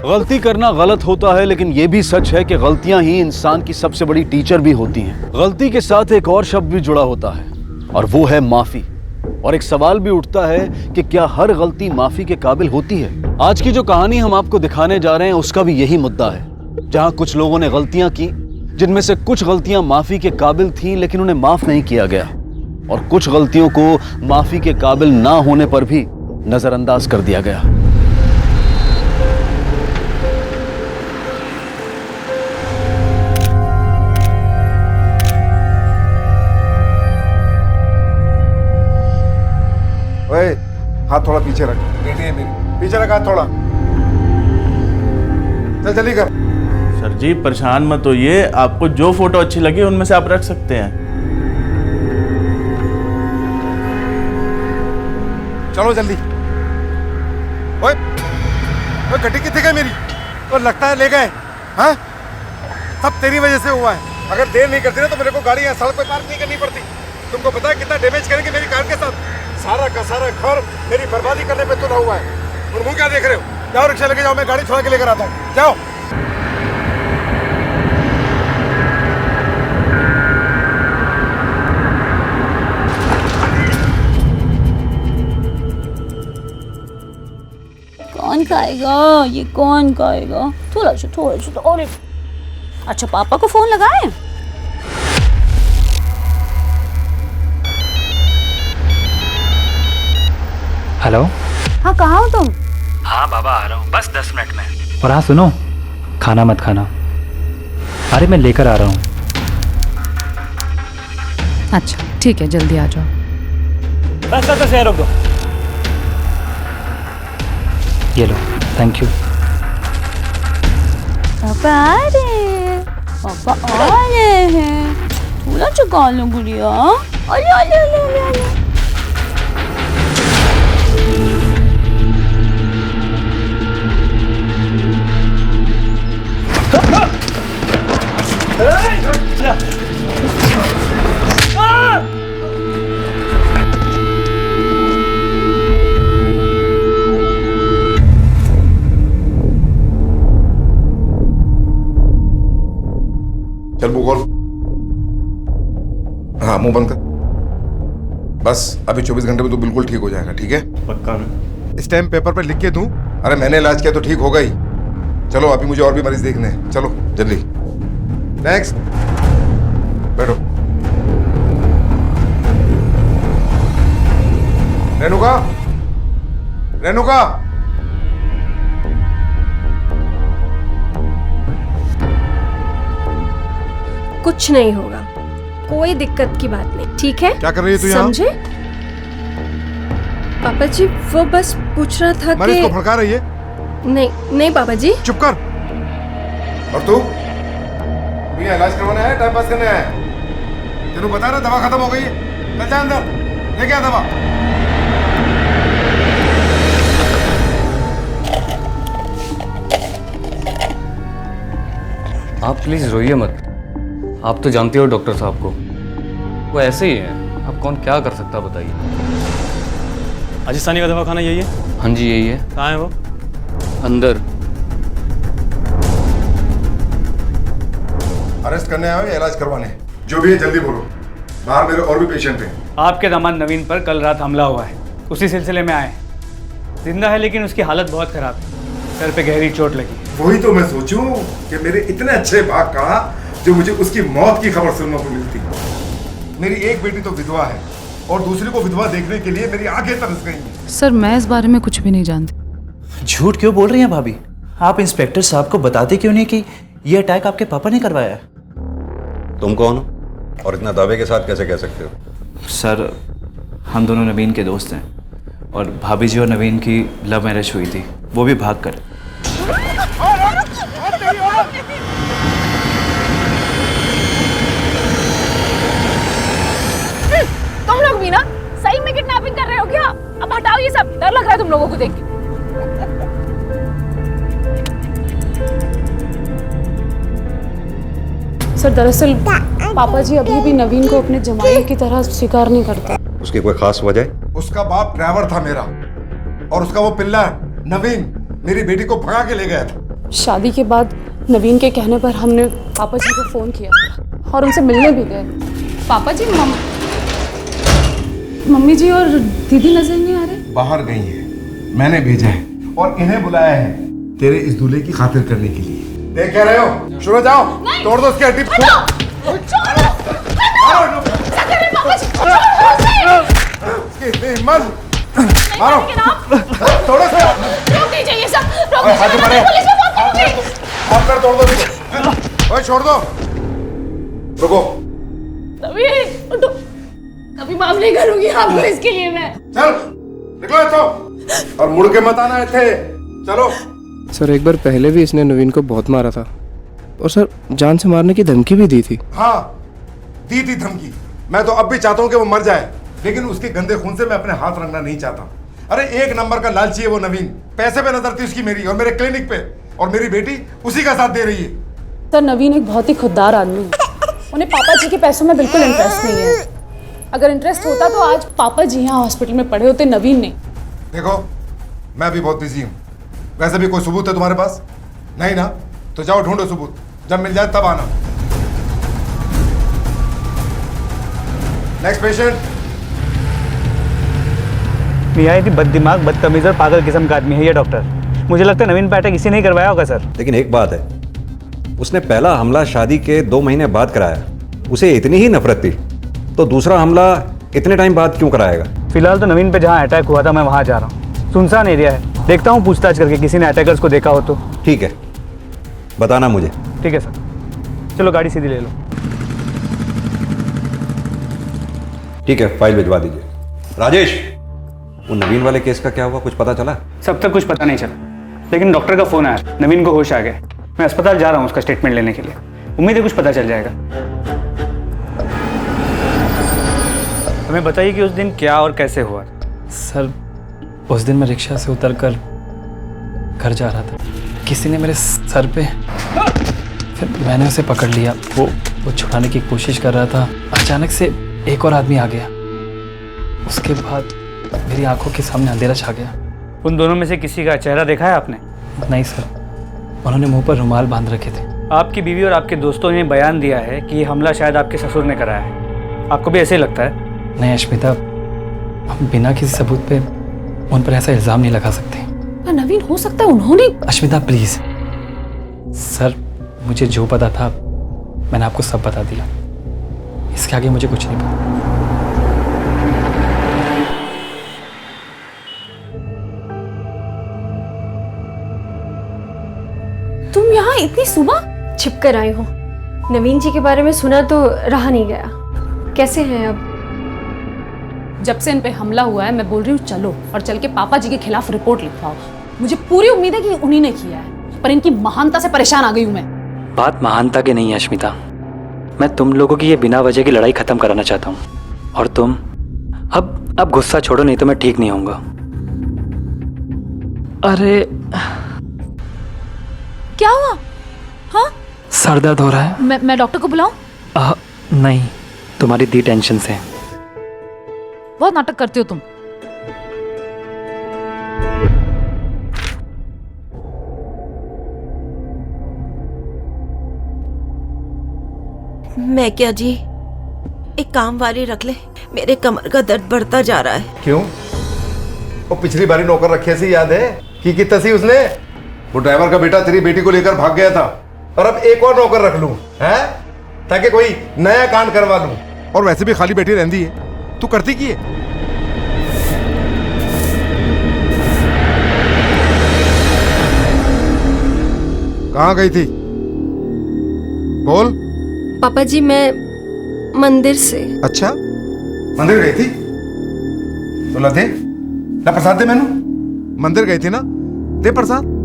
गलती करना गलत होता है, लेकिन ये भी सच है कि गलतियां ही इंसान की सबसे बड़ी टीचर भी होती हैं। गलती के साथ एक और शब्द भी जुड़ा होता है और वो है माफी। और एक सवाल भी उठता है कि क्या हर गलती माफी के काबिल होती है? आज की जो कहानी हम आपको दिखाने जा रहे हैं उसका भी यही मुद्दा है, जहां कुछ लोगों ने गलतियां की, जिनमें से कुछ गलतियां माफी के काबिल थीं लेकिन उन्हें माफ नहीं किया गया, और कुछ गलतियों को माफी के काबिल ना होने पर भी नजरअंदाज कर दिया गया। ओए, हाथ थोड़ा पीछे रख, बेटी है मेरी, पीछे रख हाथ थोड़ा। चल जल्दी कर। सर जी परेशान मत होइए, आपको जो फोटो अच्छी लगी उनमें से आप रख सकते हैं। चलो जल्दी। ओए, ओए गड्डी कितनी गई मेरी? और लगता है ले गए। हाँ, सब तेरी वजह से हुआ है। अगर देर नहीं करती ना तो मेरे को गाड़ी यहाँ सड़क पे पार्क नहीं करनी पड़ती। तुमको पता है कितना डैमेज करेंगे मेरी कार के साथ? सारा का सारा घर मेरी बर्बादी करने पे तुला हुआ है। और मुंह क्या देख रहे हो? जाओ रिक्शा लेके जाओ, मैं गाड़ी छोड़ा के लेकर आता हूँ। जाओ। कौन खाएगा ये? कौन खाएगा? थोड़ा सा और अच्छा, पापा को फोन लगाएं? हेलो। हाँ, कहाँ हो तुम? हाँ बाबा आ रहा हूँ, बस 10 मिनट में। और हाँ सुनो, खाना मत खाना। अरे मैं लेकर आ रहा हूँ। अच्छा ठीक है, जल्दी आ जाओ। बस रोक दो। ये लो, थैंक यू। पापा आ रहे हैं। थोड़ा चुका लो गुड़िया। अले। चल मुंह खोल। हाँ मुंह बंद कर। बस अभी 24 घंटे में तो बिल्कुल ठीक हो जाएगा, ठीक है? पक्का ना? स्टैम्प पेपर पे लिख के दूं? अरे मैंने इलाज किया तो ठीक हो गई। चलो अभी मुझे और भी मरीज देखने हैं, चलो जल्दी। नेक्स्ट, बैठो। रेणुका, रेणुका। कुछ नहीं होगा, कोई दिक्कत की बात नहीं, ठीक है? क्या कर रही है तू यहाँ? समझे? पापा जी वो बस पूछ रहा था मरीज कि... को भड़का रही है? नहीं पापा जी। चुप कर। और तू यहाँ इलाज करवाना है, टाइम पास करना है? तेनू बता रहा दवा खत्म हो गई है, चल जा अंदर लेके आ दवा। आप प्लीज रोइए मत। आप तो जानते हो डॉक्टर साहब को, वो ऐसे ही है। अब कौन क्या कर सकता बताइए। राजस्थानी का दवाखाना यही है? हाँ जी यही है। कहाँ है वो? अंदर। अरेस्ट करने आए हो या इलाज करवाने? जो भी है जल्दी बोलो, बाहर मेरे और भी पेशेंट हैं। आपके दामाद नवीन पर कल रात हमला हुआ है, उसी सिलसिले में आए। जिंदा है लेकिन उसकी हालत बहुत खराब है, सर पे गहरी चोट लगी। वही तो मैं सोचूं कि मेरे इतने अच्छे भाग का जो मुझे उसकी मौत की खबर सुनने को मिलती। मेरी एक बेटी तो विधवा है और दूसरी को विधवा देखने के लिए मेरी आंखें तरस गई हैं। सर मैं इस बारे में कुछ भी नहीं जानती। झूठ क्यों बोल रही हैं भाभी? आप इंस्पेक्टर साहब को बताते क्यों नहीं कि ये अटैक आपके पापा ने करवाया है? तुम कौन हो और इतना दावे के साथ कैसे कह सकते हो? सर हम दोनों नवीन के दोस्त हैं और भाभी जी और नवीन की लव मैरिज हुई थी, वो भी भाग कर। तुम लोग भी ना सही में किडनैपिंग कर रहे हो क्या? अब हटाओ ये सब, डर लग रहा है तुम लोगों को देख के। सर दरअसल पापा जी अभी भी नवीन को अपने जमाई की तरह स्वीकार नहीं करते। उसकी कोई खास वजह? उसका बाप ड्राइवर था मेरा और उसका वो पिल्ला नवीन मेरी बेटी को भगा के ले गया था। शादी के बाद नवीन के कहने पर हमने पापा जी को फ़ोन किया और उनसे मिलने भी गए। पापा जी मम्मी जी और दीदी नजर नहीं आ रहे। बाहर गई है, मैंने भेजा है और इन्हें बुलाया है तेरे इस दूल्हे की खातिर करने के लिए। देख क्या रहे हो? शुरू जाओ, तोड़ दो उसकी हड्डी। हिम्मत मारो, तोड़ो से। रोक दीजिए ये सब, रोक हाथ दीजिए, मारे, पुलिस में फोन करूंगी। हाथ कर तोड़ दो इसको। ओए छोड़ दो, रुको। नवीन उठो, कभी माफ नहीं करूंगी आपको इसके लिए मैं। चल निकलो तो, और मुड़ के मत आना थे। चलो। सर एक बार पहले भी इसने नवीन को बहुत मारा था और सर जान से मारने की धमकी भी दी थी। हाँ दी थी धमकी। मैं तो अब भी चाहता हूँ कि वो मर जाए, लेकिन उसके गंदे खून से मैं अपने हाथ रंगना नहीं चाहता। अरे एक नंबर का लालची है वो नवीन। पैसे पे नजर थी उसकी मेरी और मेरे क्लिनिक पे, और मेरी बेटी उसी का साथ दे रही है। सर नवीन एक बहुत ही खुददार आदमी है। उन्हें पापा जी के पैसों में बिल्कुल इंटरेस्ट नहीं है। अगर इंटरेस्ट होता तो आज पापा जी यहाँ हॉस्पिटल में पड़े होते, नवीन नहीं। देखो मैं भी बहुत बिजी हूँ। वैसे भी कोई सबूत है तुम्हारे पास? नहीं ना? तो जाओ ढूंढो सबूत, जब मिल जाए तब आना। Next patient. मियाँ इतनी बददिमाग, बदतमीज और पागल किस्म का आदमी है ये डॉक्टर। मुझे लगता है नवीन पे अटैक इसी ने करवाया होगा सर। लेकिन एक बात है, उसने पहला हमला शादी के 2 महीने बाद कराया। उसे इतनी ही नफरत थी, तो दूसरा हमला इतने टाइम बाद क्यों कराएगा? फिलहाल तो नवीन पे जहाँ अटैक हुआ था मैं वहाँ जा रहा हूँ। सुनसान एरिया है, देखता हूँ पूछताछ करके किसी ने अटैकर्स को देखा हो तो। ठीक है, बताना मुझे। ठीक है सर, चलो गाड़ी सीधी ले लो। ठीक है, फाइल भिजवा दीजिए। राजेश, वो नवीन वाले केस का क्या हुआ, कुछ पता चला? सब तक कुछ पता नहीं चला, लेकिन डॉक्टर का फोन आया, नवीन को होश आ गया। मैं अस्पताल जा रहा हूँ उसका स्टेटमेंट लेने के लिए। उम्मीद है कुछ पता चल जाएगा। हमें बताइए कि उस दिन क्या और कैसे हुआ। सर उस दिन मैं रिक्शा से उतरकर घर जा रहा था, किसी ने मेरे सर पे, फिर मैंने उसे पकड़ लिया। वो छुड़ाने की कोशिश कर रहा था। अचानक से एक और आदमी आ गया। उसके बाद मेरी आंखों के सामने अंधेरा छा गया। उन दोनों में से किसी का चेहरा देखा है आपने? नहीं सर, उन्होंने मुंह पर रुमाल बांध रखे थे। आपकी बीवी और आपके दोस्तों ने बयान दिया है कि ये हमला शायद आपके ससुर ने कराया है। आपको भी ऐसे ही लगता है? नहीं अश्मिता, हम बिना किसी सबूत पे उन पर ऐसा इल्ज़ाम नहीं लगा सकते। पर नवीन हो सकता है उन्होंने। अश्मिता प्लीज। सर मुझे जो पता था मैंने आपको सब बता दिया, इसके आगे मुझे कुछ नहीं पता। तुम यहाँ इतनी सुबह? छिप कर आई हूँ। नवीन जी के बारे में सुना तो रहा नहीं गया। कैसे हैं अब? जब से इन पे हमला हुआ है मैं बोल रही हूँ चलो और चल के पापा जी के खिलाफ रिपोर्ट लिखवाओ। मुझे पूरी उम्मीद है कि उन्हीं ने किया है, पर इनकी महानता से परेशान आ गई हूँ मैं। बात महानता की नहीं है अश्मिता, मैं तुम लोगों की ये बिना वजह की लड़ाई खत्म कराना चाहता हूँ। और तुम अब गुस्सा छोड़ो, नहीं तो मैं ठीक नहीं होऊंगा। अरे क्या हुआ? हाँ सर दर्द हो रहा है। मैं डॉक्टर को बुलाऊं? नहीं, तुम्हारी दी टेंशन से। बहुत नाटक करती हो तुम। मैं क्या जी, एक काम वाली रख ले, मेरे कमर का दर्द बढ़ता जा रहा है। क्यों? वो पिछली बारी नौकर रखे से याद है की तसी उसने? वो ड्राइवर का बेटा तेरी बेटी को लेकर भाग गया था, और अब एक और नौकर रख लूं हैं, ताकि कोई नया कांड करवा लूं। और वैसे भी खाली बैठी रहती है, तू करती की है? कहाँ गई थी? बोल। पापा जी मैं मंदिर से। अच्छा, मंदिर गई थी? तो ला दे, ला प्रसाद दे मैनू। मंदिर गई थी ना, दे प्रसाद।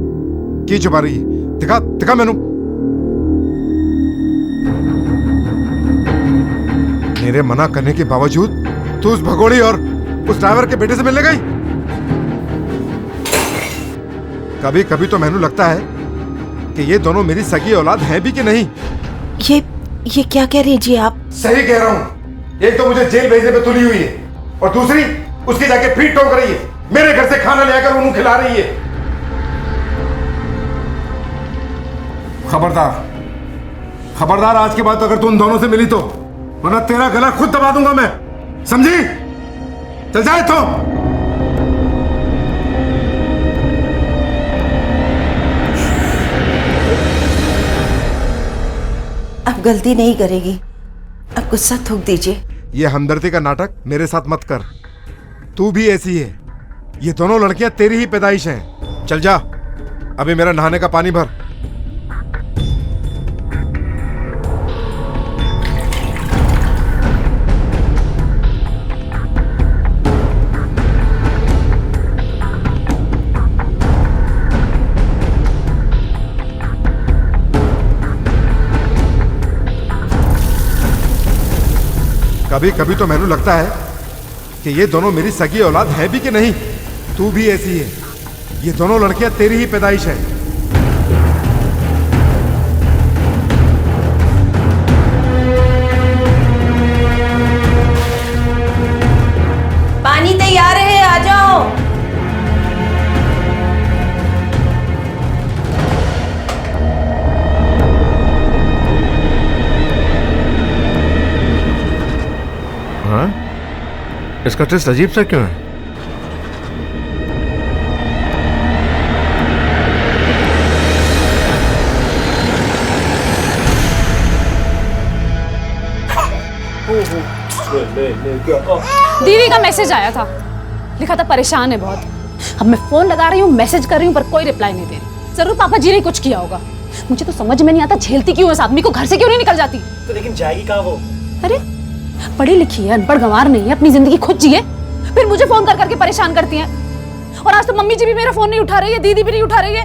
की छुपा रही है? दिखा दिखा मैनू। मेरे मना करने के बावजूद तू उस भगोड़ी और उस ड्राइवर के बेटे से मिलने गई? कभी कभी तो मैनू लगता है कि ये दोनों मेरी सगी औलाद हैं भी कि नहीं। ये क्या कह रही जी आप? सही कह रहा हूं। एक तो मुझे जेल भेजने पे तुली हुई है, और दूसरी उसकी जाके पीठ ठोक रही है, मेरे घर से खाना लेकर उन्हें खिला रही है। खबरदार, खबरदार, आज के बाद अगर तू उन दोनों से मिली तो वरना तेरा गला खुद दबा दूंगा मैं, समझी? चल जाए तो। अब गलती नहीं करेगी, अब गुस्सा थूक दीजिए। ये हमदर्दी का नाटक मेरे साथ मत कर। तू भी ऐसी है। ये दोनों लड़कियां तेरी ही पैदाइश हैं। चल जा, अभी मेरा नहाने का पानी भर। कभी कभी तो मैंने लगता है कि ये दोनों मेरी सगी औलाद है भी कि नहीं। तू भी ऐसी है। ये दोनों लड़कियां तेरी ही पैदाइश है। पानी तैयार है, आ जाओ। हाँ? इसका टेस्ट अजीब सा क्यों है? दीदी का मैसेज आया था, लिखा था परेशान है बहुत। अब मैं फोन लगा रही हूँ, मैसेज कर रही हूँ, पर कोई रिप्लाई नहीं दे रही। जरूर पापा जी ने कुछ किया होगा। मुझे तो समझ में नहीं आता झेलती क्यों इस आदमी को, घर से क्यों नहीं निकल जाती। तो लेकिन जाएगी कहाँ वो? अरे पढ़ी लिखी है, अनपढ़ गंवार नहीं है, अपनी जिंदगी खुद जिए, फिर मुझे फोन कर करके परेशान करती हैं। और आज तो मम्मी जी भी मेरा फोन नहीं उठा रही है, दीदी भी नहीं उठा रही है।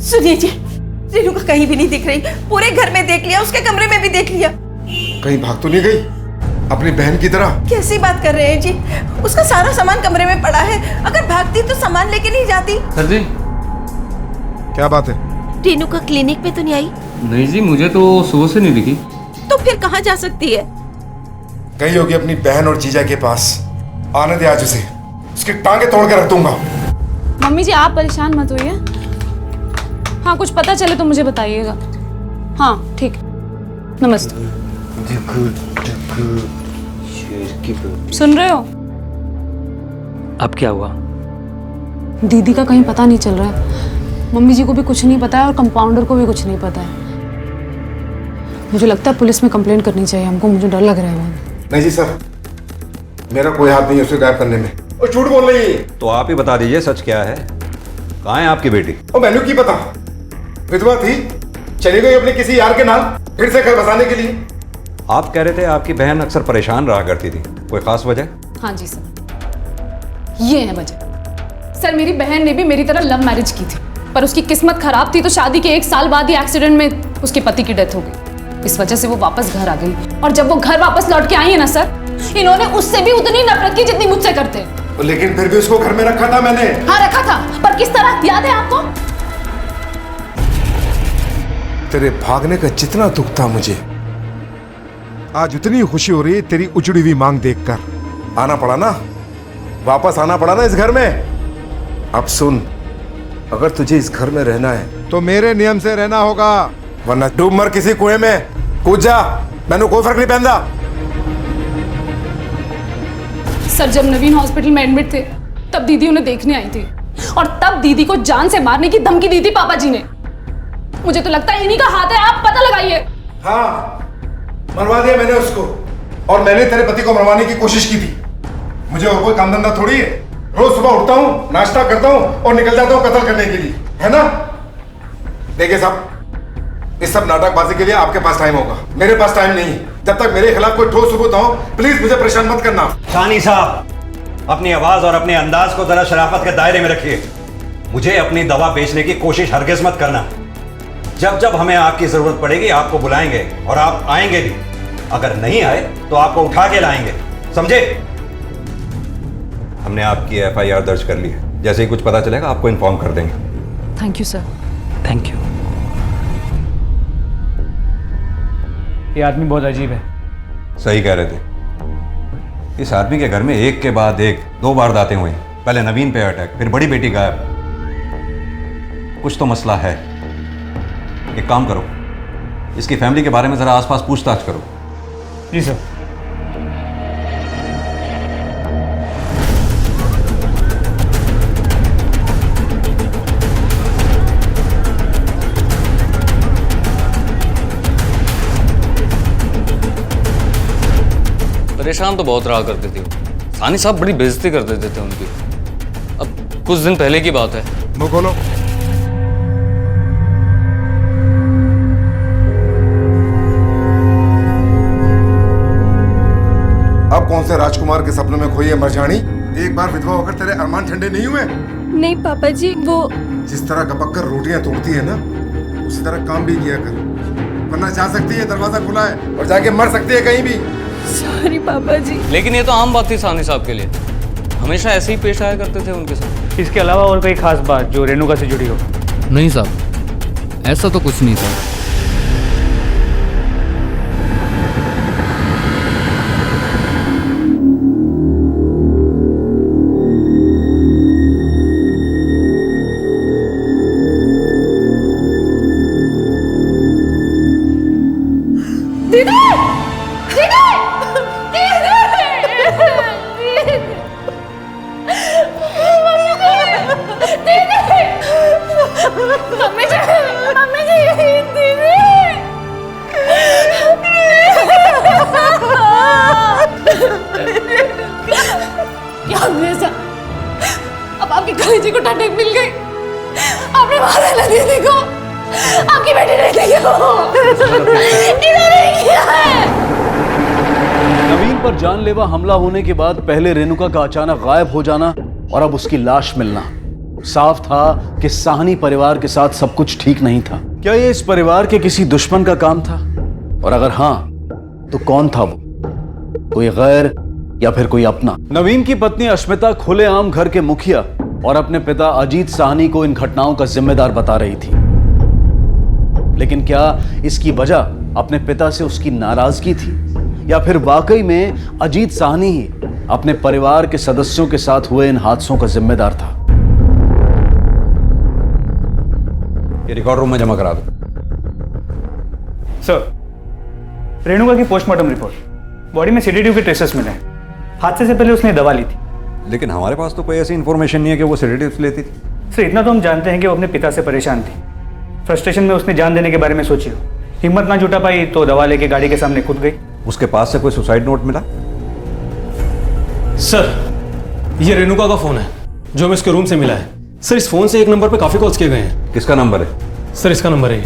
सुनिए जी, रेणुका कहीं भी नहीं दिख रही। पूरे घर में देख लिया, उसके कमरे में भी देख लिया। कहीं भाग तो नहीं गई अपनी बहन की तरह? कैसी बात कर रहे हैं जी? उसका सारा सामान कमरे में पड़ा है। अगर भागती तो सामान लेके नहीं जाती। सर जी, क्या बात है? रेणुका क्लिनिक पे तो नहीं आई? नहीं जी, मुझे तो सुबह से नहीं दिखी। तो फिर कहाँ जा सकती है? गई होगी अपनी बहन और जीजा के पास। आने दे आज उसे, उसकी टांगे तोड़ के रख दूंगा। मम्मी जी आप परेशान मत होइए। हाँ कुछ पता चले तो मुझे बताइएगा। हाँ ठीक, नमस्ते। सुन रहे हो? अब क्या हुआ? दीदी का कहीं पता नहीं चल रहा है। मम्मी जी को भी कुछ नहीं पता है और कंपाउंडर को भी कुछ नहीं पता है। मुझे लगता है पुलिस में कंप्लेन करनी चाहिए हमको, मुझे डर लग रहा है बहुत। नहीं जी सर, मेरा कोई हाथ नहीं है उसे गायब करने में। और झूठ बोल रही है। तो आप ही बता दीजिए सच क्या है। कहाँ है आपकी बेटी? और मैंने की पता, विधवा थी, चली गई अपने किसी यार के नाम, फिर से घर बसाने के लिए। आप कह रहे थे आपकी बहन अक्सर परेशान रहा करती थी, कोई खास वजह? हाँ जी सर, ये है वजह। सर मेरी बहन ने भी मेरी तरह लव मैरिज की थी, पर उसकी किस्मत खराब थी तो शादी के 1 साल बाद ही एक्सीडेंट में उसके पति की डेथ हो गई। इस वजह से वो वापस घर आ गई, और जब वो घर वापस लौट के आई है ना सर, इन्होंने उससे भी उतनी नफरत की जितनी मुझसे करते। लेकिन फिर भी उसको घर में रखा था मैंने। हाँ रखा था, पर किस तरह याद है आपको? तेरे भागने का जितना दुख था मुझे, आज उतनी खुशी हो रही है तेरी उजड़ी हुई मांग देखकर। आना पड़ा ना, वापस आना पड़ा ना इस घर में। अब सुन, अगर तुझे इस घर में रहना है तो मेरे नियम से रहना होगा, वरना डूब मर किसी कुएं में, कूद जा, मैंने कोई फर्क नहीं पहनता। सर जब नवीन हॉस्पिटल में एडमिट थे तब दीदी उन्हें देखने आई थी, और तब दीदी को जान से मारने की धमकी दी थी पापा जी ने। मुझे तो लगता है इन्हीं का हाथ है, आप पता लगाइए। हाँ, मरवा दिया मैंने उसको, और मैंने तेरे पति को मरवाने की कोशिश की थी। मुझे और कोई काम धंधा थोड़ी है। रोज सुबह उठता हूँ, नाश्ता करता हूँ और निकल जाता हूँ कत्ल करने के लिए, है ना? देखिए साहब, इस सब नाटकबाजी के लिए आपके पास टाइम होगा, मेरे पास टाइम नहीं। जब तक मेरे खिलाफ कोई ठोस सबूत हो, प्लीज मुझे परेशान मत करना। शानी साहब, अपनी आवाज और अपने अंदाज को जरा शराफत के दायरे में रखिए। मुझे अपनी दवा बेचने की कोशिश हरगिज मत करना। जब जब हमें आपकी जरूरत पड़ेगी आपको बुलाएंगे, और आप आएंगे भी। अगर नहीं आए तो आपको उठा के लाएंगे, समझे? हमने आपकी FIR दर्ज कर ली है, जैसे ही कुछ पता चलेगा आपको इन्फॉर्म कर देंगे। Thank you sir. Thank you. ये आदमी बहुत अजीब है। सही कह रहे थे। इस आदमी के घर में एक के बाद एक 2 वारदातें हुई। पहले नवीन पे अटैक, फिर बड़ी बेटी गायब। कुछ तो मसला है। एक काम करो, इसकी फैमिली के बारे में ज़रा आसपास पूछताछ करो। जी सर। परेशान तो बहुत रहा करते थे वो। सानी साहब बड़ी बेइज्जती कर देते थे उनकी। अब कुछ दिन पहले की बात है। मुंह खोलो। अब कौन से राजकुमार के सपनों में खोई है मरजानी? एक बार विधवा होकर तेरे अरमान ठंडे नहीं हुए? नहीं पापा जी, वो जिस तरह गपक कर रोटियां तोड़ती है ना, उसी तरह काम भी किया कर, वरना जा सकती है, दरवाजा खुला है, और जाके मर सकती है कहीं भी। सॉरी पापा जी। लेकिन ये तो आम बात थी सानी साहब के लिए, हमेशा ऐसे ही पेश आया करते थे उनके साथ। इसके अलावा और कोई खास बात जो रेणुका से जुड़ी हो? नहीं साहब, ऐसा तो कुछ नहीं था। अब आपकी कलेजे को ठंडक मिल गई। आपने मारा ना दीदी को, आपकी बेटी ने किया है। नवीन पर जानलेवा हमला होने के बाद पहले रेणुका का अचानक गायब हो जाना और अब उसकी लाश मिलना, साफ था कि साहनी परिवार के साथ सब कुछ ठीक नहीं था। क्या ये इस परिवार के किसी दुश्मन का काम था? और अगर हां, तो कौन था वो? कोई गैर या फिर कोई अपना? नवीन की पत्नी अश्मिता खुलेआम घर के मुखिया और अपने पिता अजीत साहनी को इन घटनाओं का जिम्मेदार बता रही थी। लेकिन क्या इसकी वजह अपने पिता से उसकी नाराजगी थी, या फिर वाकई में अजीत साहनी ही अपने परिवार के सदस्यों के साथ हुए इन हादसों का जिम्मेदार था? ये रिकॉर्ड रूम में जमा करा दो। सर, रेणुका की पोस्टमार्टम रिपोर्ट, बॉडी में सेडेटिव के ट्रेसेस मिले हैं। हादसे से पहले उसने दवा ली थी। लेकिन हमारे पास तो कोई ऐसी इंफॉर्मेशन नहीं है कि वो सेडेटिव्स लेती थी। सर, इतना तो हम जानते हैं कि वो अपने पिता से परेशान थी। फ्रस्ट्रेशन में उसने जान देने के बारे में सोची हो। हिम्मत ना जुटा पाई तो दवा लेके गाड़ी के सामने कूद गई। उसके पास से कोई सुसाइड नोट मिला? सर, ये रेणुका का फोन है जो हमें इसके रूम से मिला है। सर, इस फोन से एक नंबर पे काफी कॉल्स किए गए हैं। किसका नंबर है? सर, इसका नंबर है ये।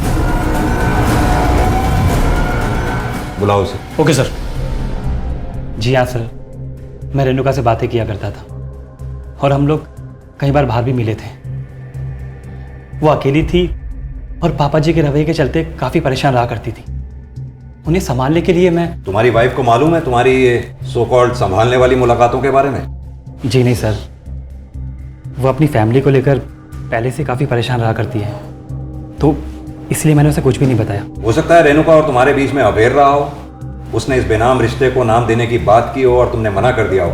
बुलाओ उसे। Okay sir. जी हाँ सर, मैं रेणुका से बातें किया करता था और हम लोग कई बार बाहर भी मिले थे। वो अकेली थी और पापा जी के रवैये के चलते काफ़ी परेशान रहा करती थी। उन्हें संभालने के लिए मैं... तुम्हारी वाइफ को मालूम है तुम्हारी ये सो कॉल्ड संभालने वाली मुलाकातों के बारे में? जी नहीं सर, वो अपनी फैमिली को लेकर पहले से काफ़ी परेशान रहा करती है, तो इसलिए मैंने उसे कुछ भी नहीं बताया। हो सकता है रेणुका और तुम्हारे बीच में अफेयर रहा हो, उसने इस बेनाम रिश्ते को नाम देने की बात की हो और तुमने मना कर दिया हो,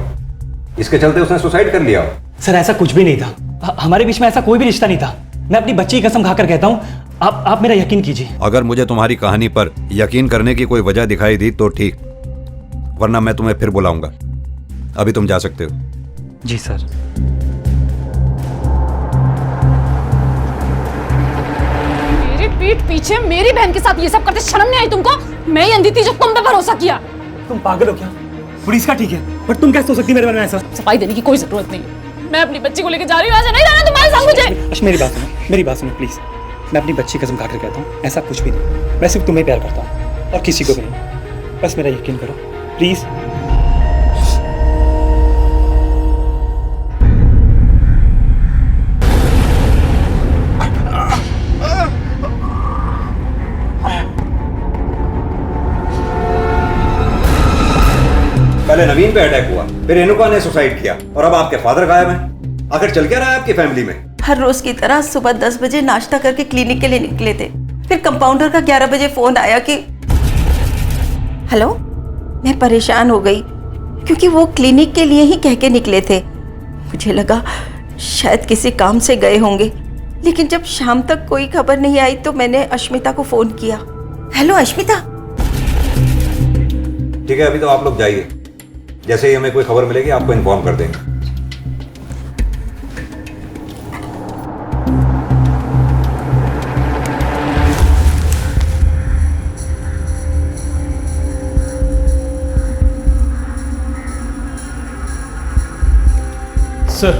इसके चलते उसने सुसाइड कर लिया हो। सर, ऐसा कुछ भी नहीं था। हमारे बीच में ऐसा कोई भी रिश्ता नहीं था। मैं अपनी बच्ची की कसम खाकर कहता हूँ, आप मेरा यकीन कीजिए। अगर मुझे तुम्हारी कहानी पर यकीन करने की कोई वजह दिखाई दी तो ठीक, वरना मैं तुम्हें फिर बुलाऊंगा। अभी तुम जा सकते हो। जी सर। मेरी पीठ पीछे मेरी बहन के साथ ये सब करते शर्म नहीं आई तुमको? मैं ही अंधी थी जो तुम पे भरोसा किया। तुम पागल हो क्या? पुलिस का ठीक है, पर तुम कैसे हो सकती मेरे बारे में ऐसा? सफाई देने की कोई जरूरत नहीं। मैं अपनी बच्ची को लेकर जा रही हूँ, ऐसा नहीं रहना तुम्हारे साथ मुझे। मेरी बात सुनो प्लीज। मैं अपनी बच्ची कसम खाकर कहता हूँ, ऐसा कुछ भी नहीं। मैं सिर्फ तुम्हें प्यार करता हूँ और किसी को भी नहीं। बस मेरा यकीन करो प्लीज। पहले नवीन पे अटैक हुआ, फिर रेणुका ने सुसाइड किया और अब आपके फादर गायब हैं। आखिर चल क्या रहा है आपकी फैमिली में? हर रोज की तरह सुबह 10 बजे नाश्ता करके क्लिनिक के लिए निकले थे। फिर कंपाउंडर का 11 बजे फोन आया कि हेलो। मैं परेशान हो गई क्योंकि वो क्लिनिक के लिए ही कह के निकले थे। मुझे लगा शायद किसी काम से गए होंगे, लेकिन जब शाम तक कोई खबर नहीं आई तो मैंने अश्मिता को फोन किया। हेलो अश्मिता। ठीक है, अभी तो आप लोग जाइए, जैसे ही हमें कोई खबर मिलेगी आपको इन्फॉर्म कर देंगे। सर।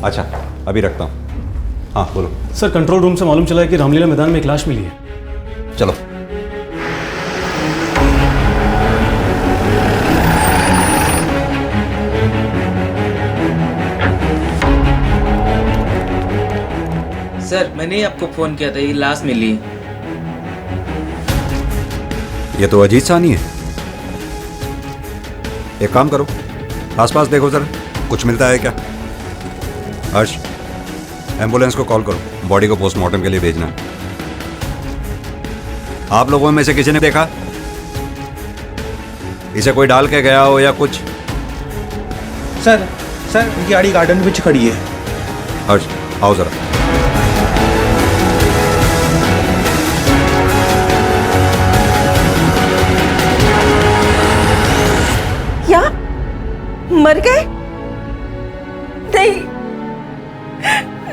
अच्छा, अभी रखता हूँ। हाँ बोलो। सर, कंट्रोल रूम से मालूम चला है कि रामलीला मैदान में एक लाश मिली है। चलो। सर, मैंने ही आपको फोन किया था, ये लाश मिली। ये तो अजीत साहनी है। एक काम करो, आसपास देखो सर, कुछ मिलता है क्या? हर्ष, एम्बुलेंस को कॉल करो, बॉडी को पोस्टमार्टम के लिए भेजना। आप लोगों में से किसी ने देखा इसे कोई डाल के गया हो या कुछ? सर उनकी गाड़ी गार्डन में खड़ी है। हर्ष, आओ जरा। क्या मर गए? नहीं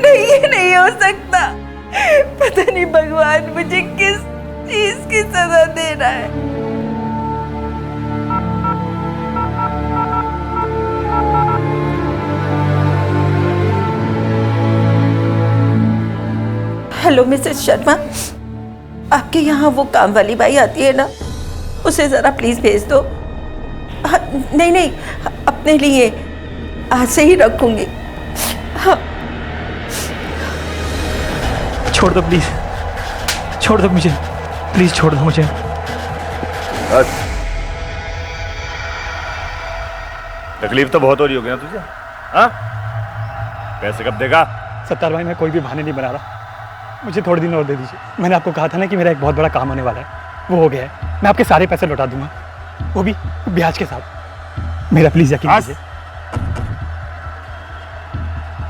नहीं, ये नहीं हो सकता। पता नहीं भगवान मुझे किस चीज की सजा दे रहा है। हेलो मिसेस शर्मा, आपके यहाँ वो काम वाली बाई आती है ना, उसे जरा प्लीज भेज दो। नहीं, अपने लिए आज से ही रखूंगी। हाँ। छोड़ दो प्लीज, छोड़ दो मुझे, प्लीज छोड़ दो मुझे। तकलीफ तो बहुत हो रही होगी ना तुझे? हाँ? पैसे कब देगा? सत्तार भाई, मैं कोई भी बहाने नहीं बना रहा, मुझे थोड़े दिन और दे दीजिए। मैंने आपको कहा था ना कि मेरा एक बहुत बड़ा काम होने वाला है, वो हो गया है। मैं आपके सारे पैसे लौटा दूंगा, वो भी ब्याज के साथ। मेरा प्लीज यकीन कीजिए।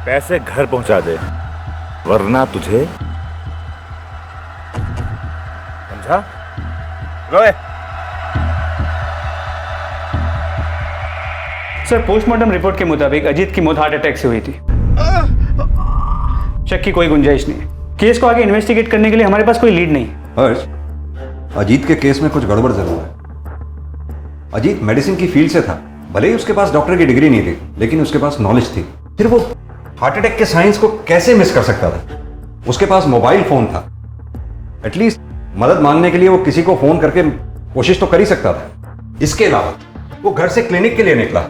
पैसे घर पहुंचा दे, वरना तुझे, समझा? रोए। सर, पोस्टमार्टम रिपोर्ट के मुताबिक अजीत की मौत हार्ट अटैक से हुई थी। शक की कोई गुंजाइश नहीं। केस को आगे इन्वेस्टिगेट करने के लिए हमारे पास कोई लीड नहीं। हर्ष, अजीत के केस में कुछ गड़बड़ जरूर है। अजीत मेडिसिन की फील्ड से था, भले ही उसके पास डॉक्टर की डिग्री नहीं थी, लेकिन उसके पास नॉलेज थी। फिर वो हार्ट अटैक के साइंस को कैसे मिस कर सकता था? उसके पास मोबाइल फोन था, एटलीस्ट मदद मांगने के लिए वो किसी को फोन करके कोशिश तो कर ही सकता था। इसके अलावा वो घर से क्लिनिक के लिए निकला,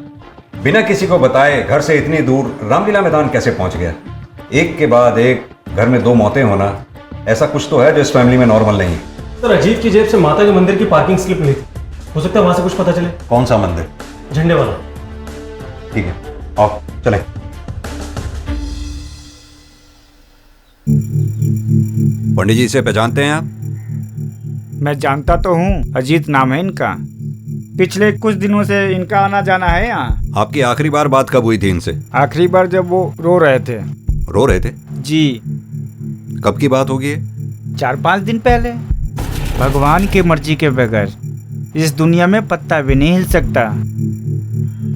बिना किसी को बताए घर से इतनी दूर रामलीला मैदान कैसे पहुंच गया? एक के बाद एक घर में 2 मौतें होना, ऐसा कुछ तो है जो इस फैमिली में नॉर्मल नहीं है। सर, अजीत की जेब से माता के मंदिर की पार्किंग स्लिप मिली थी, हो सकता है वहां से कुछ पता चले। कौन सा मंदिर? झंडे वाला। ठीक है, आओ चलें। पंडित जी, इसे पहचानते हैं आप? मैं जानता तो हूँ, अजीत नाम है इनका। पिछले कुछ दिनों से इनका आना जाना है यहाँ। आपकी आखिरी बार बात कब हुई थी इनसे? आखिरी बार जब वो रो रहे थे। रो रहे थे? जी। कब की बात होगी? 4-5 दिन पहले। भगवान की मर्जी के बगैर इस दुनिया में पत्ता भी नहीं हिल सकता।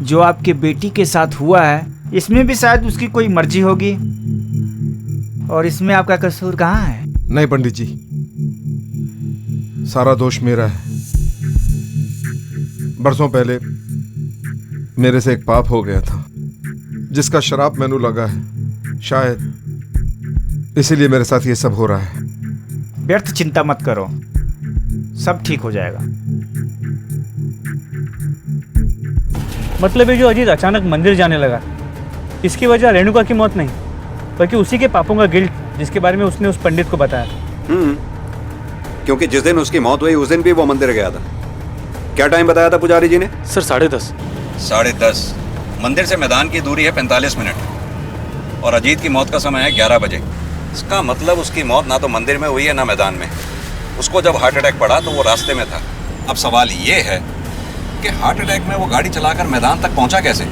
जो आपकी बेटी के साथ हुआ है, इसमें भी शायद उसकी कोई मर्जी होगी, और इसमें आपका कसूर कहाँ है? नहीं पंडित जी, सारा दोष मेरा है। बरसों पहले मेरे से एक पाप हो गया था, जिसका शराब मैनू लगा है। शायद इसीलिए मेरे साथ ये सब हो रहा है। व्यर्थ चिंता मत करो, सब ठीक हो जाएगा। मतलब ये जो अजीत अचानक मंदिर जाने लगा, इसकी वजह रेणुका की मौत नहीं, बल्कि उसी के पापों का गिल्ट, जिसके बारे में उसने उस पंडित को बताया था। क्योंकि जिस दिन उसकी मौत हुई उस दिन भी वो मंदिर गया था। क्या टाइम बताया था पुजारी जी ने? सर 10:30। 10:30। मंदिर से मैदान की दूरी है 45 मिनट, और अजीत की मौत का समय है 11 बजे। इसका मतलब उसकी मौत ना तो मंदिर में हुई है ना मैदान में। उसको जब हार्ट अटैक पड़ा तो वो रास्ते में था। अब सवाल ये है कि हार्ट अटैक में वो गाड़ी चलाकर मैदान तक पहुंचा कैसे?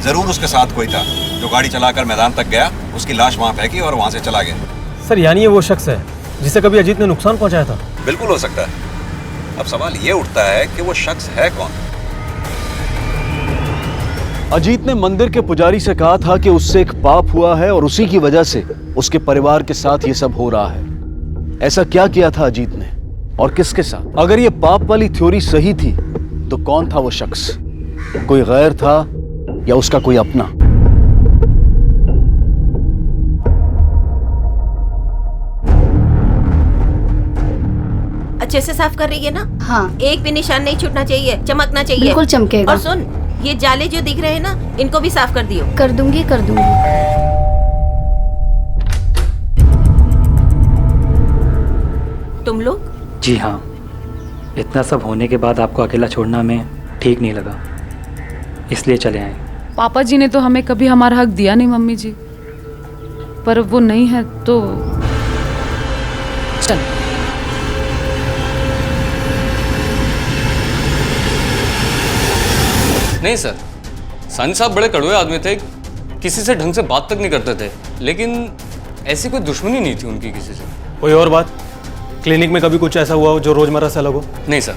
जरूर उसके साथ कोई था जो गाड़ी चलाकर मैदान तक गया, उसकी लाश वहां फेंकी और वहां से चला गया। सर यानी ये वो शख्स है जिसे कभी अजीत ने नुकसान पहुंचाया था? बिल्कुल हो सकता है। अब सवाल ये उठता है कि वो शख्स है कौन? अजीत ने मंदिर के पुजारी से कहा था कि उससे एक पाप हुआ है और उसी की वजह से उसके परिवार के साथ ये सब हो रहा है। ऐसा क्या किया था अजीत ने और किसके साथ? अगर ये पाप वाली थ्योरी सही थी तो कौन था वो शख्स? कोई गैर था या उसका कोई अपना? अच्छे से साफ कर रही है ना? हाँ। एक भी निशान नहीं छूटना चाहिए, चमकना चाहिए। बिल्कुल चमकेगा। और सुन, ये जाले जो दिख रहे हैं ना, इनको भी साफ कर दियो। कर दूंगी। तुम लोग? जी हाँ, इतना सब होने के बाद आपको अकेला छोड़ना हमें ठीक नहीं लगा, इसलिए चले आए। पापा जी ने तो हमें कभी हमारा हक दिया नहीं मम्मी जी, पर अब वो नहीं है तो चल। नहीं सर, सानी साहब बड़े कड़वे आदमी थे, किसी से ढंग से बात तक नहीं करते थे, लेकिन ऐसी कोई दुश्मनी नहीं थी उनकी किसी से। कोई और बात? क्लिनिक में कभी कुछ ऐसा हुआ हो जो रोजमर्रा से अलग हो? नहीं सर,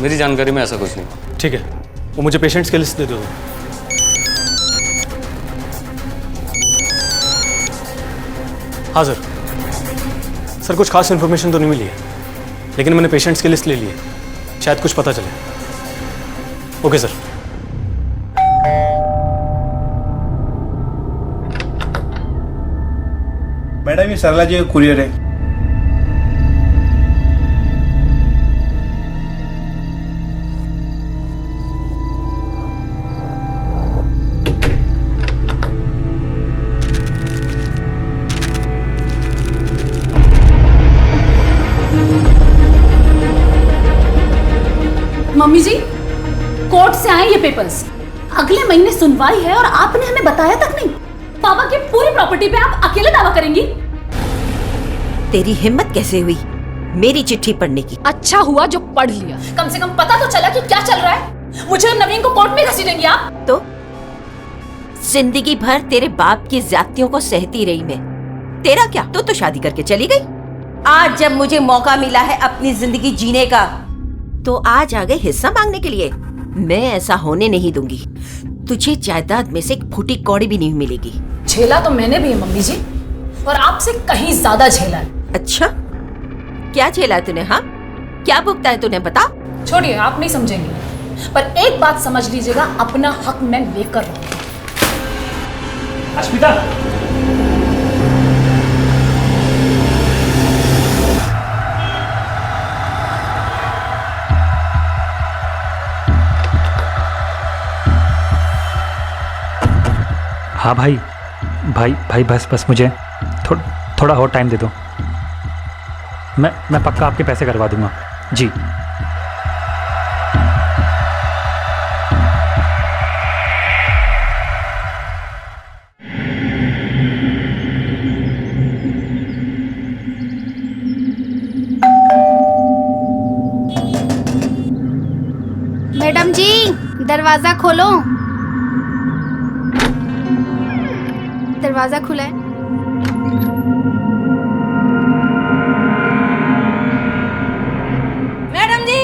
मेरी जानकारी में ऐसा कुछ नहीं हुआ। ठीक है, वो मुझे पेशेंट्स की लिस्ट दे दो। हाँ सर। सर कुछ खास इन्फॉर्मेशन तो नहीं मिली है, लेकिन मैंने पेशेंट्स की लिस्ट ले ली है, शायद कुछ पता चले। Okay sir. मैडम ये सरला जी का कुरियर है। मम्मी जी, कोर्ट से आए ये पेपर्स। अगले महीने सुनवाई है और आपने हमें बताया तक नहीं। पापा की पूरी प्रॉपर्टी पे आप अकेले दावा करेंगी? तेरी हिम्मत कैसे हुई मेरी चिट्ठी पढ़ने की? अच्छा हुआ जो पढ़ लिया, कम से कम पता तो चला कि क्या चल रहा है। मुझे और नवीन को कोर्ट में घसीटेंगी आप? तो जिंदगी भर तेरे बाप की ज्यादतियों को सहती रही मैं। तेरा क्या, तो शादी करके चली गई। आज जब मुझे मौका मिला है अपनी जिंदगी जीने का, तो आज आ गए हिस्सा मांगने के लिए। मैं ऐसा होने नहीं दूंगी। तुझे जायदाद में से एक फूटी कौड़ी भी नहीं मिलेगी। झेला तो मैंने भी है मम्मी जी, और आपसे कहीं ज्यादा झेला है। अच्छा, क्या झेला है तूने? हाँ, क्या भुगता है तूने, बता। छोड़िए, आप नहीं समझेंगे, पर एक बात समझ लीजिएगा, अपना हक मैं लेकर रहूंगी। अश्मिता, हाँ भाई भाई भाई बस मुझे थोड़ा और टाइम दे दो। मैं पक्का आपके पैसे करवा दूंगा जी। मैडम जी, दरवाजा खोलो। दरवाजा खुला है। मैडम जी।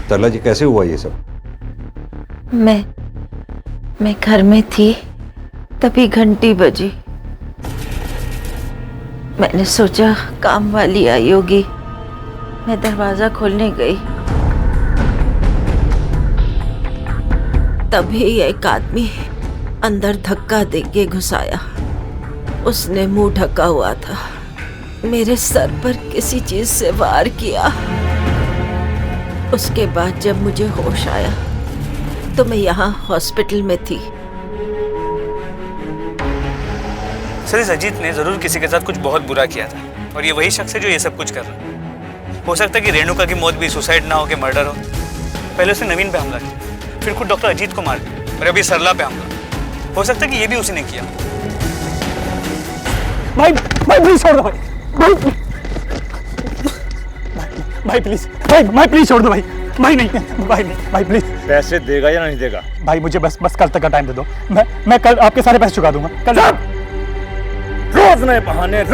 तरला जी कैसे हुआ ये सब? मैं घर में थी, तभी घंटी बजी। मैंने सोचा काम वाली आई होगी, मैं दरवाजा खोलने गई, तभी एक आदमी अंदर धक्का देके घुस आया। उसने मुंह ढका हुआ था, मेरे सर पर किसी चीज से वार किया। उसके बाद जब मुझे होश आया तो मैं यहाँ हॉस्पिटल में थी। सर, इस अजीत ने जरूर किसी के साथ कुछ बहुत बुरा किया था, और ये वही शख्स है जो ये सब कुछ कर रहा है। हो सकता है कि रेणुका की मौत भी सुसाइड ना हो के मर्डर हो। पहले उसने नवीन पे हमला किया, फिर खुद डॉक्टर अजीत को मार दिया, और अभी सरला पे हमला। हो सकता है कि ये भी उसी ने किया। भाई प्लीज छोड़ दो भाई, भाई प्लीज, भाई प्लीज छोड़ दो भाई। भाई नहीं, भाई प्लीज। पैसे देगा या नहीं देगा? भाई मुझे बस कल तक का टाइम दे दो, मैं कल आपके सारे पैसे चुका दूंगा। कल रोज नए बहाने,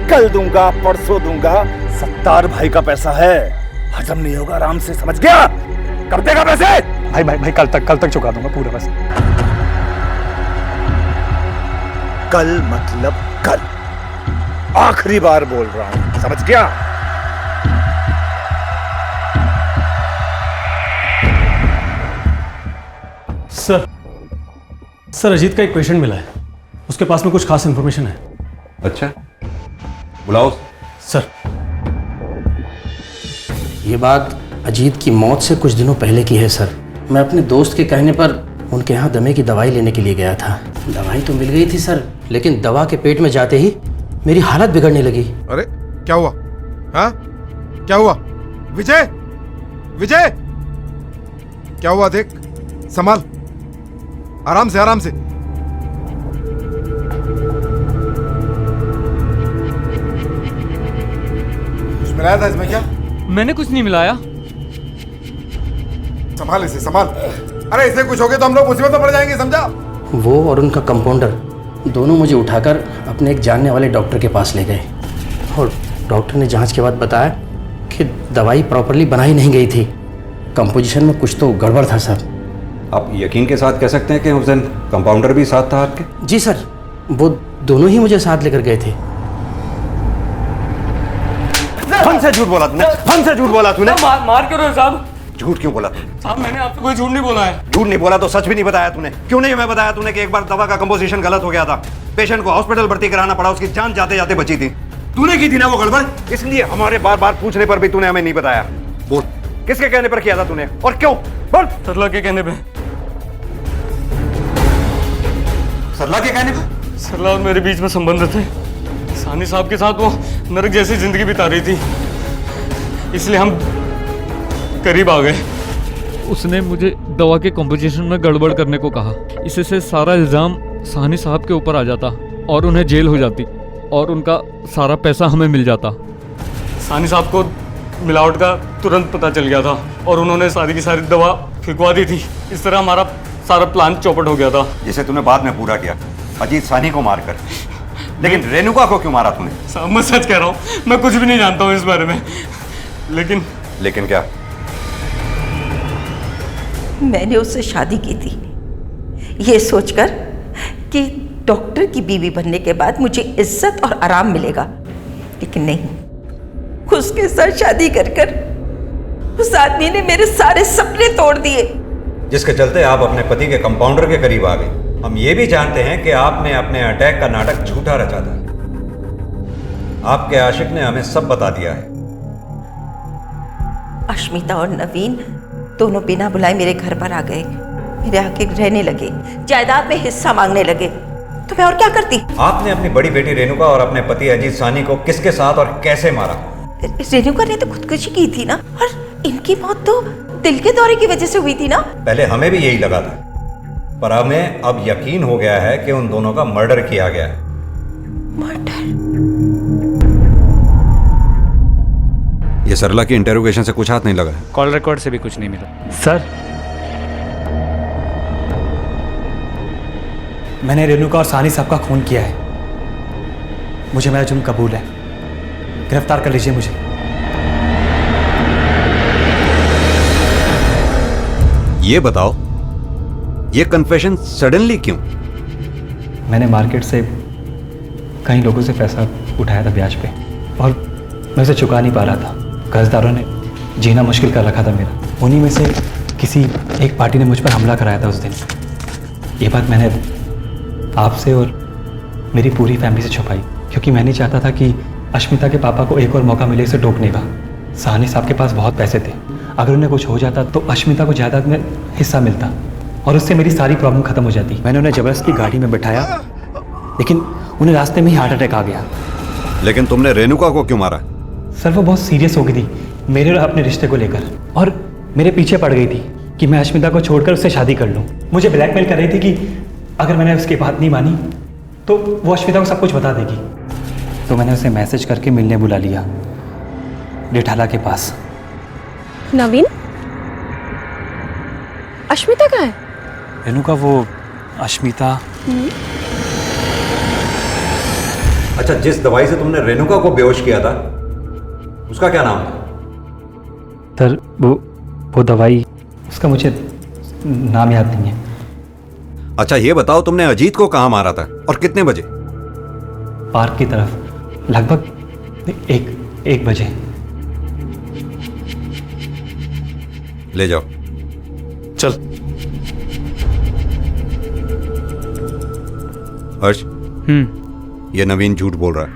कल दूंगा, परसों दूंगा। सत्तार भाई का पैसा है, हजम नहीं होगा, आराम से, समझ गया? कब देगा पैसे? भाई कल तक चुका दूंगा पूरा बस। कल मतलब कल, आखिरी बार बोल रहा हूं, समझ गया? सर अजीत का एक पेशेंट मिला है, उसके पास में कुछ खास इंफॉर्मेशन है। अच्छा, बुलाओ। सर, ये बात अजीत की मौत से कुछ दिनों पहले की है सर। मैं अपने दोस्त के कहने पर उनके यहाँ दमे की दवाई लेने के लिए गया था। दवाई तो मिल गई थी सर, लेकिन दवा के पेट में जाते ही मेरी हालत बिगड़ने लगी। अरे क्या हुआ? हाँ, क्या हुआ? विजय, विजय, क्या हुआ? देख, संभाल, आराम से, आराम से। कुछ मिलाया था इसमें क्या? मैंने कुछ नहीं मिलाया। संभाल इसे, संभाल। अरे इसे कुछ हो गया तो हम लोग मुसीबत में पड़ जाएंगे, समझा? वो और उनका कंपाउंडर दोनों मुझे उठाकर अपने एक जानने वाले डॉक्टर के पास ले गए, और डॉक्टर ने जांच के बाद बताया कि दवाई प्रॉपरली बनाई नहीं गई थी, कंपोजिशन में कुछ तो गड़बड़ था सर। आप यकीन के साथ कह सकते हैं कि उस दिन कंपाउंडर भी साथ था आपके? जी सर, वो दोनों ही मुझे साथ लेकर गए थे। हमसे झूठ बोला तूने, हमसे झूठ बोला तूने। मार क्यों रहे हो साहब? झूठ क्यों बोला तूने? साहब मैंने आपसे कोई झूठ नहीं बोला है। झूठ नहीं बोला तो सच भी नहीं बताया तूने। क्यों नहीं हमें बताया तूने कि एक बार दवा का कंपोजिशन गलत हो गया था, पेशेंट को हॉस्पिटल भर्ती कराना पड़ा, उसकी जान जाते जाते बची थी। तूने की थी ना वो गड़बड़, इसलिए हमारे बार बार पूछने पर भी तूने हमें नहीं बताया। बोल, किसके कहने पर किया था तूने और क्यों? बोल। सरला के कहने पे। सरला के कहने पे? सरला और मेरे बीच में संबंध थे। सानी साहब के साथ वो नरक जैसी जिंदगी बिता रही थी, इसलिए हम करीब आ गए। उसने मुझे दवा के कंपोजिशन में गड़बड़ करने को कहा। इससे सारा इल्ज़ाम सानी साहब के ऊपर आ जाता और उन्हें जेल हो जाती और उनका सारा पैसा हमें मिल जाता। सानी साहब को मिलावट का तुरंत पता चल गया था और उन्होंने सारी की सारी दवा फिकवा दी थी। इस तरह हमारा सारा प्लान चौपट हो गया था, जिसे तूने बाद में पूरा किया, अजीत सानी को मारकर। लेकिन रेणुका को क्यों मारा तूने? साहब मैं सच कह रहा हूँ, मैं कुछ भी नहीं जानता हूँ इस बारे में। लेकिन क्या? मैंने उससे शादी की थी ये सोचकर कि डॉक्टर की बीवी बनने के बाद मुझे इज्जत और आराम मिलेगा, लेकिन नहीं, उसके साथ शादी कर कर उस आदमी ने मेरे सारे सपने तोड़ दिए, जिसके चलते आप अपने पति के कंपाउंडर के करीब आ गए। हम ये भी जानते हैं कि आपने अपने अटैक का नाटक झूठा रचा था। आपके आशिक ने हमें सब बता दिया है। अश्मिता और नवीन दोनों बिना बुलाए मेरे घर पर आ गए, मेरे आके रहने लगे, जायदाद में हिस्सा मांगने लगे, तो मैं और क्या करती? आपने अपनी बड़ी बेटी रेणुका और अपने पति अजीत सानी को किसके साथ और कैसे मारा? रेणुका ने तो खुदकुशी की थी ना, और इनकी मौत तो दिल के दौरे की वजह से हुई थी ना। पहले हमें भी यही लगा था, पर हमें अब यकीन हो गया है कि उन दोनों का मर्डर किया गया है। ये सरला की इंटेरोगेशन से कुछ हाथ नहीं लगा? कॉल रिकॉर्ड से भी कुछ नहीं मिला। सर, मैंने रेणुका और सानी साहब का खून किया है, मुझे मेरा जुर्म कबूल है, गिरफ्तार कर लीजिए मुझे। ये बताओ, ये कन्फेशन सडनली क्यों? मैंने मार्केट से कई लोगों से पैसा उठाया था ब्याज पे, और मैं उसे चुका नहीं पा रहा था। कर्जदारों ने जीना मुश्किल कर रखा था मेरा। उन्हीं में से किसी एक पार्टी ने मुझ पर हमला कराया था उस दिन। ये बात मैंने आपसे और मेरी पूरी फैमिली से छुपाई, क्योंकि मैं नहीं चाहता था कि अश्मिता के पापा को एक और मौका मिले इसे टोकने का। साहनी साहब के पास बहुत पैसे थे, अगर उन्हें कुछ हो जाता तो अश्मिता को जायदाद में हिस्सा मिलता और उससे मेरी सारी प्रॉब्लम खत्म हो जाती। मैंने उन्हें जबरदस्ती गाड़ी में बिठाया, लेकिन उन्हें रास्ते में ही हार्ट अटैक आ गया। लेकिन तुमने रेणुका को क्यों मारा? सर, वो बहुत सीरियस हो गई थी मेरे और अपने रिश्ते को लेकर, और मेरे पीछे पड़ गई थी कि मैं अश्मिता को छोड़कर उससे शादी कर लूँ। मुझे ब्लैकमेल कर रही थी कि अगर मैंने उसकी बात नहीं मानी तो वो अश्मिता को सब कुछ बता देगी। तो मैंने उसे मैसेज करके मिलने बुला लिया जेठाला के पास। नवीन, अश्मिता कहाँ है? रेणुका, वो अश्मिता। अच्छा, जिस दवाई से तुमने रेणुका को बेहोश किया था उसका क्या नाम था? सर वो दवाई, उसका मुझे नाम याद नहीं है। अच्छा ये बताओ, तुमने अजीत को कहाँ मारा था और कितने बजे? पार्क की तरफ, लगभग एक बजे। ले जाओ। चल। हर्ष, ये नवीन झूठ बोल रहा है।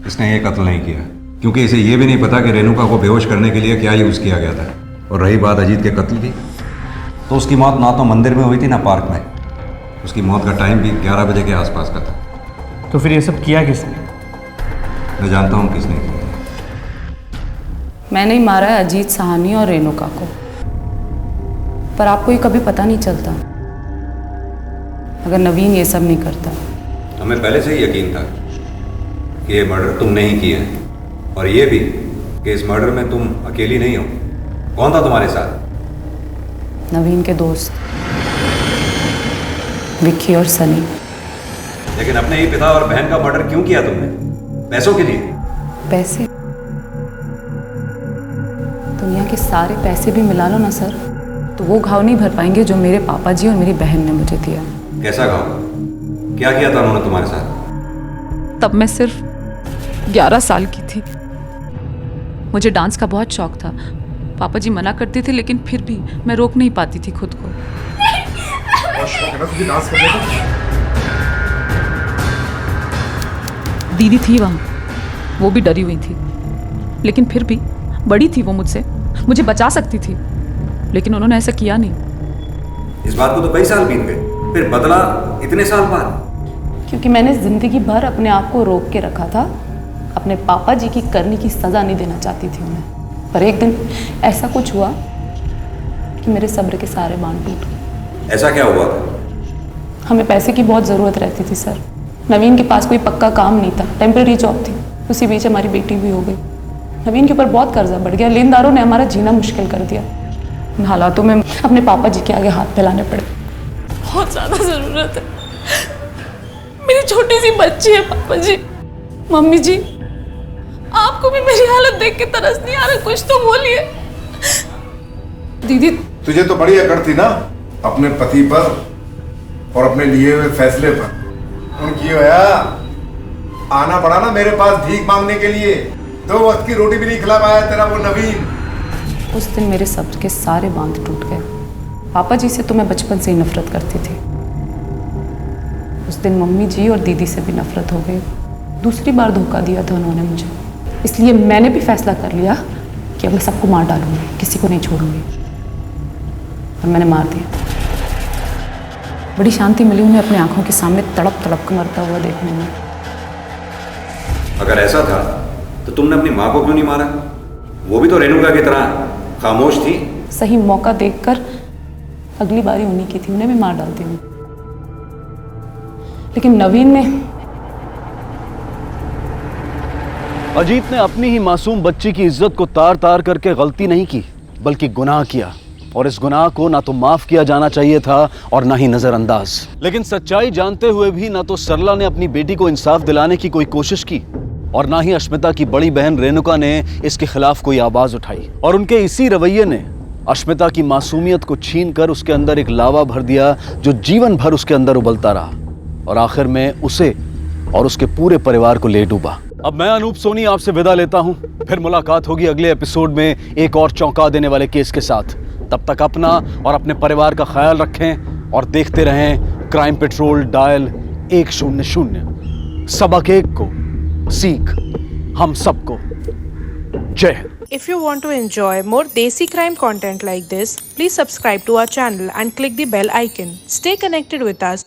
इसने ये कत्ल नहीं किया, क्योंकि इसे ये भी नहीं पता कि रेणुका को बेहोश करने के लिए क्या यूज किया गया था। और रही बात अजीत के कत्ल की, तो उसकी मौत ना तो मंदिर में हुई थी ना पार्क में। उसकी मौत का टाइम भी 11 बजे के आसपास का था। तो फिर ये सब किया किसने? मैं जानता हूँ किसने किया। मैंने ही मारा है अजीत साहनी और रेणुका को, पर आपको ये कभी पता नहीं चलता अगर नवीन ये सब नहीं करता। हमें पहले से ही यकीन था कि ये मर्डर तुमने ही किया है, और ये भी कि इस मर्डर में तुम अकेली नहीं हो। कौन था तुम्हारे साथ? नवीन के दोस्त विक्की और सनी। लेकिन अपने ही पिता और बहन का मर्डर क्यों किया तुमने? पैसों के लिए? पैसे? दुनिया के सारे पैसे भी मिला लो ना सर, तो वो घाव नहीं भर पाएंगे जो मेरे पापा जी और मेरी बहन ने मुझे दिया। कैसा घाव? क्या किया था उन्होंने तुम्हारे साथ? तब मैं सिर्फ 11 साल की थी। मुझे डांस का बहुत शौक था। पापा जी मना करते थे, लेकिन फिर भी मैं रोक नहीं पाती थी खुद को। दीदी थी वहाँ, वो भी डरी हुई थी, लेकिन फिर भी बड़ी थी वो मुझसे, मुझे बचा सकती थी, लेकिन उन्होंने ऐसा किया नहीं। इस बात को तो कई साल बीत गए, फिर बदला इतने साल बाद? क्योंकि मैंने जिंदगी भर अपने आप को रोक के रखा था। अपने पापा जी की करनी की सजा नहीं देना चाहती थी उन्हें, पर एक दिन ऐसा कुछ हुआ कि मेरे सब्र के सारे बांध टूट गए। ऐसा क्या हुआ था? हमें पैसे की बहुत ज़रूरत रहती थी सर। नवीन के पास कोई पक्का काम नहीं था, टेम्परेरी जॉब थी। उसी बीच हमारी बेटी भी हो गई। नवीन के ऊपर बहुत कर्जा बढ़ गया, लेनदारों ने हमारा जीना मुश्किल कर दिया। इन हालातों में अपने पापा जी के आगे हाथ फैलाने पड़े। बहुत ज़्यादा ज़रूरत है, मेरी छोटी सी बच्ची है। पापा जी, मम्मी जी, आपको भी मेरी हालत देख के तरस नहीं आ रहा? कुछ तो बोलिए। दीदी, तुझे तो बड़ी अकड़ थी ना अपने पति पर और अपने लिए हुए फैसले पर। उनकी होया आना पड़ा ना मेरे पास भीख मांगने के लिए। 2 वक्त की रोटी भी नहीं खिला पाया तेरा वो नवीन। उस दिन मेरे सब्र के सारे बांध टूट गए। पापा जी से तो मैं बचपन से ही नफरत करती थी। उस दिन मम्मी जी और दीदी से भी नफरत हो गई। दूसरी बार धोखा दिया था उन्होंने मुझे, इसलिए मैंने भी फैसला कर लिया कि अब मैं सबको मार डालूंगी, किसी को नहीं छोड़ूंगी। और मैंने मार दिया। बड़ी शांति मिली उन्हें अपनी आंखों के सामने तड़प तड़प कर मरता हुआ देखने में। अगर ऐसा था तो तुमने अपनी माँ को क्यों नहीं मारा? वो भी तो रेणुका की तरह खामोश थी। सही मौका देखकर अगली बारी उन्हीं की थी, उन्हें भी मार डालती हूँ। लेकिन नवीन ने, अजीत ने अपनी ही मासूम बच्ची की इज्जत को तार तार करके गलती नहीं की, बल्कि गुनाह किया। और इस गुनाह को ना तो माफ किया जाना चाहिए था और ना ही नजरअंदाज। लेकिन सच्चाई जानते हुए भी ना तो सरला ने अपनी बेटी को इंसाफ दिलाने की कोई कोशिश की और ना ही अश्मिता की बड़ी बहन रेणुका ने इसके खिलाफ कोई आवाज उठाई। और उनके इसी रवैये ने अश्मिता की मासूमियत को छीनकर उसके अंदर एक लावा भर दिया जो जीवन भर उसके अंदर उबलता रहा और आखिर में उसे और उसके पूरे परिवार को ले डूबा। अब मैं अनूप सोनी आपसे विदा लेता हूं। फिर मुलाकात होगी अगले एपिसोड में एक और चौंका देने वाले केस के साथ। तब तक अपना और अपने परिवार का ख्याल रखें और देखते रहें क्राइम पेट्रोल डायल 100। सबक एक को सीख हम सबको। जय Hind. If you want to enjoy more Desi crime content like this, please subscribe to our channel and click the bell icon. Stay connected with us